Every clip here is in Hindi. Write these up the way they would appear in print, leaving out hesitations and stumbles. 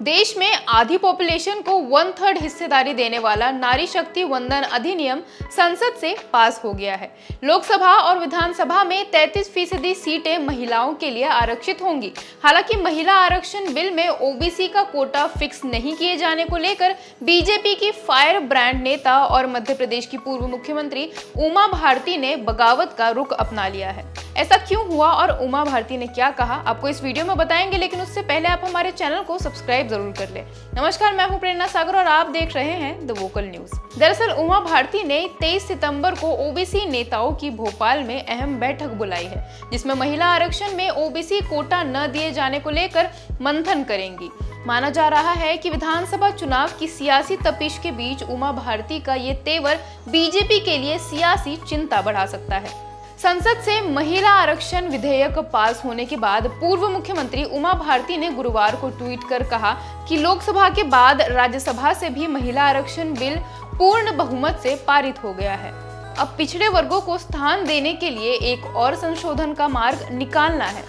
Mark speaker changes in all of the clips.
Speaker 1: देश में आधी पॉपुलेशन को 1/3 हिस्सेदारी देने वाला नारी शक्ति वंदन अधिनियम संसद से पास हो गया है। लोकसभा और विधानसभा में 33% सीटें महिलाओं के लिए आरक्षित होंगी। हालांकि महिला आरक्षण बिल में ओबीसी का कोटा फिक्स नहीं किए जाने को लेकर बीजेपी की फायर ब्रांड नेता और मध्य प्रदेश की पूर्व मुख्यमंत्री उमा भारती ने बगावत का रुख अपना लिया है। ऐसा क्यों हुआ और उमा भारती ने क्या कहा, आपको इस वीडियो में बताएंगे, लेकिन उससे पहले आप हमारे चैनल को सब्सक्राइब जरूर कर ले। नमस्कार, मैं हूं प्रेरणा सागर और आप देख रहे हैं द वोकल न्यूज। दरअसल उमा भारती ने 23 सितंबर को ओबीसी नेताओं की भोपाल में अहम बैठक बुलाई है, जिसमें महिला आरक्षण में ओबीसी कोटा न दिए जाने को लेकर मंथन करेंगी। माना जा रहा है कि विधानसभा चुनाव की सियासी तपिश के बीच उमा भारती का ये तेवर बीजेपी के लिए सियासी चिंता बढ़ा सकता है। संसद से महिला आरक्षण विधेयक पास होने के बाद पूर्व मुख्यमंत्री उमा भारती ने गुरुवार को ट्वीट कर कहा कि लोकसभा के बाद राज्यसभा से भी महिला आरक्षण बिल पूर्ण बहुमत से पारित हो गया है। अब पिछड़े वर्गों को स्थान देने के लिए एक और संशोधन का मार्ग निकालना है।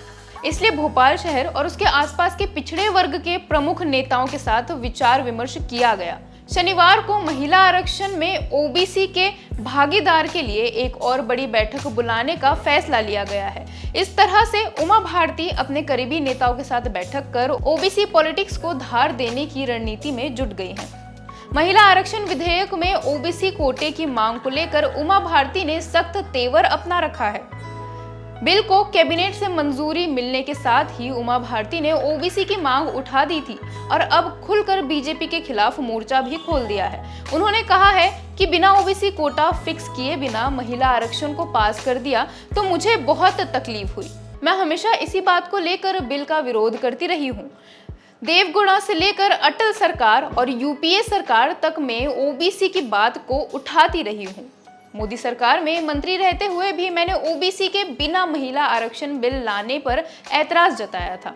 Speaker 1: इसलिए भोपाल शहर और उसके आसपास के पिछड़े वर्ग के प्रमुख नेताओं के साथ विचार विमर्श किया गया। शनिवार को महिला आरक्षण में ओबीसी के भागीदार के लिए एक और बड़ी बैठक बुलाने का फैसला लिया गया है। इस तरह से उमा भारती अपने करीबी नेताओं के साथ बैठक कर ओबीसी पॉलिटिक्स को धार देने की रणनीति में जुट गई हैं। महिला आरक्षण विधेयक में ओबीसी कोटे की मांग को लेकर उमा भारती ने सख्त तेवर अपना रखा है। बिल को कैबिनेट से मंजूरी मिलने के साथ ही उमा भारती ने ओबीसी की मांग उठा दी थी और अब खुलकर बीजेपी के खिलाफ मोर्चा भी खोल दिया है। उन्होंने कहा है कि बिना ओबीसी कोटा फिक्स किए बिना महिला आरक्षण को पास कर दिया तो मुझे बहुत तकलीफ हुई। मैं हमेशा इसी बात को लेकर बिल का विरोध करती रही हूँ। देवगौड़ा से लेकर अटल सरकार और यूपीए सरकार तक में ओबीसी की बात को उठाती रही हूँ। मोदी सरकार में मंत्री रहते हुए भी मैंने ओबीसी के बिना महिला आरक्षण बिल लाने पर ऐतराज जताया था।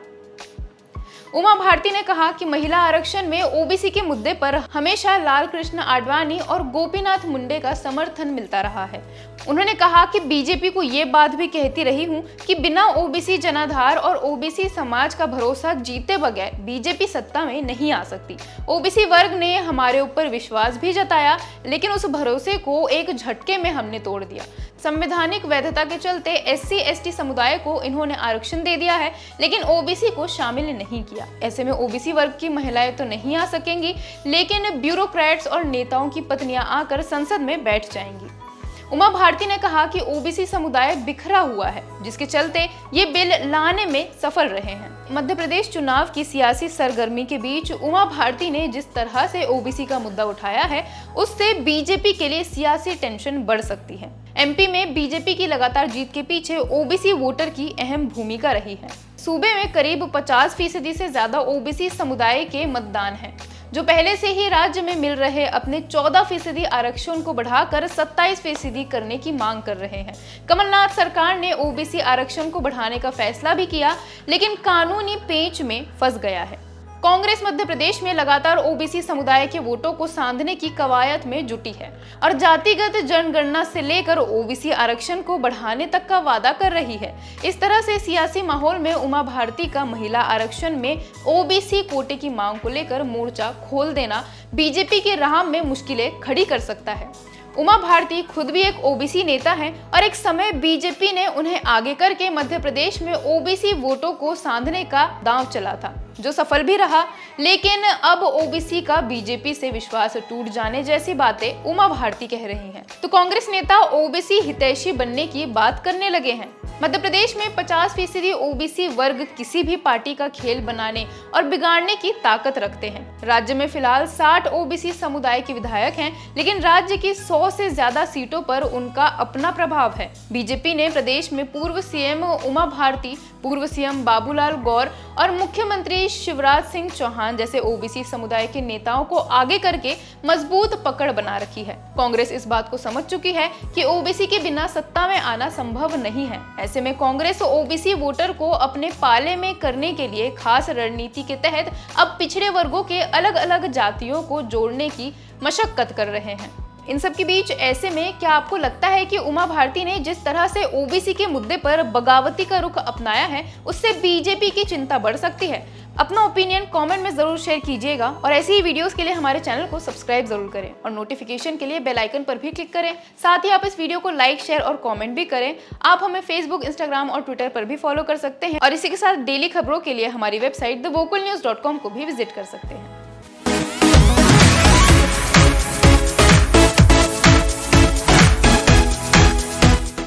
Speaker 1: उमा भारती ने कहा कि महिला आरक्षण में ओबीसी के मुद्दे पर हमेशा लाल कृष्ण आडवाणी और गोपीनाथ मुंडे का समर्थन मिलता रहा है। उन्होंने कहा कि बीजेपी को ये बात भी कहती रही हूँ कि बिना ओबीसी जनाधार और ओबीसी समाज का भरोसा जीते बगैर बीजेपी सत्ता में नहीं आ सकती। ओबीसी वर्ग ने हमारे ऊपर विश्वास भी जताया, लेकिन उस भरोसे को एक झटके में हमने तोड़ दिया। संवैधानिक वैधता के चलते SC/ST समुदाय को इन्होंने आरक्षण दे दिया है, लेकिन ओबीसी को शामिल नहीं किया। ऐसे में ओबीसी वर्ग की महिलाएं तो नहीं आ सकेंगी, लेकिन ब्यूरोक्रेट्स और नेताओं की पत्नियां आकर संसद में बैठ जाएंगी। उमा भारती ने कहा कि ओबीसी समुदाय बिखरा हुआ है, जिसके चलते ये बिल लाने में सफल रहे हैं। मध्य प्रदेश चुनाव की सियासी सरगर्मी के बीच उमा भारती ने जिस तरह से ओबीसी का मुद्दा उठाया है, उससे बीजेपी के लिए सियासी टेंशन बढ़ सकती है। एमपी में बीजेपी की लगातार जीत के पीछे ओबीसी वोटर की अहम भूमिका रही है। सूबे में करीब 50% से ज्यादा ओबीसी समुदाय के मतदान हैं, जो पहले से ही राज्य में मिल रहे अपने 14% आरक्षण को बढ़ाकर 27% करने की मांग कर रहे हैं। कमलनाथ सरकार ने ओबीसी आरक्षण को बढ़ाने का फैसला भी किया, लेकिन कानूनी पेंच में फंस गया है। कांग्रेस मध्य प्रदेश में लगातार ओबीसी समुदाय के वोटों को सांधने की कवायद में जुटी है और जातिगत जनगणना से लेकर ओबीसी आरक्षण को बढ़ाने तक का वादा कर रही है। इस तरह से सियासी माहौल में उमा भारती का महिला आरक्षण में ओबीसी कोटे की मांग को लेकर मोर्चा खोल देना बीजेपी के राह में मुश्किलें खड़ी कर सकता है। उमा भारती खुद भी एक ओबीसी नेता हैं और एक समय बीजेपी ने उन्हें आगे करके मध्य प्रदेश में ओबीसी वोटों को सांधने का दांव चला था, जो सफल भी रहा। लेकिन अब ओबीसी का बीजेपी से विश्वास टूट जाने जैसी बातें उमा भारती कह रही हैं, तो कांग्रेस नेता ओबीसी हितैषी बनने की बात करने लगे हैं। मध्य प्रदेश में 50% ओबीसी वर्ग किसी भी पार्टी का खेल बनाने और बिगाड़ने की ताकत रखते हैं। राज्य में फिलहाल 60 ओबीसी समुदाय के विधायक हैं, लेकिन राज्य की 100 से ज्यादा सीटों पर उनका अपना प्रभाव है। बीजेपी ने प्रदेश में पूर्व सीएम उमा भारती, पूर्व सीएम बाबूलाल गौर और मुख्यमंत्री शिवराज सिंह चौहान जैसे ओबीसी समुदाय के नेताओं को आगे करके मजबूत पकड़ बना रखी है। कांग्रेस इस बात को समझ चुकी है कि ओबीसी के बिना सत्ता में आना संभव नहीं है। ऐसे में कांग्रेस ओबीसी वोटर को अपने पाले में करने के लिए खास रणनीति के तहत अब पिछड़े वर्गों के अलग अलग जातियों को जोड़ने की मशक्कत कर रहे हैं। इन सब के बीच ऐसे में क्या आपको लगता है कि उमा भारती ने जिस तरह से ओबीसी के मुद्दे पर बगावती का रुख अपनाया है, उससे बीजेपी की चिंता बढ़ सकती है? अपना ओपिनियन कमेंट में जरूर शेयर कीजिएगा और ऐसी ही वीडियोस के लिए हमारे चैनल को सब्सक्राइब जरूर करें और नोटिफिकेशन के लिए बेल आइकन पर भी क्लिक करें। साथ ही आप इस वीडियो को लाइक, शेयर और कमेंट भी करें। आप हमें फेसबुक, इंस्टाग्राम और ट्विटर पर भी फॉलो कर सकते हैं और इसी के साथ डेली खबरों के लिए हमारी वेबसाइट thevokalnews.com को भी विजिट कर सकते हैं।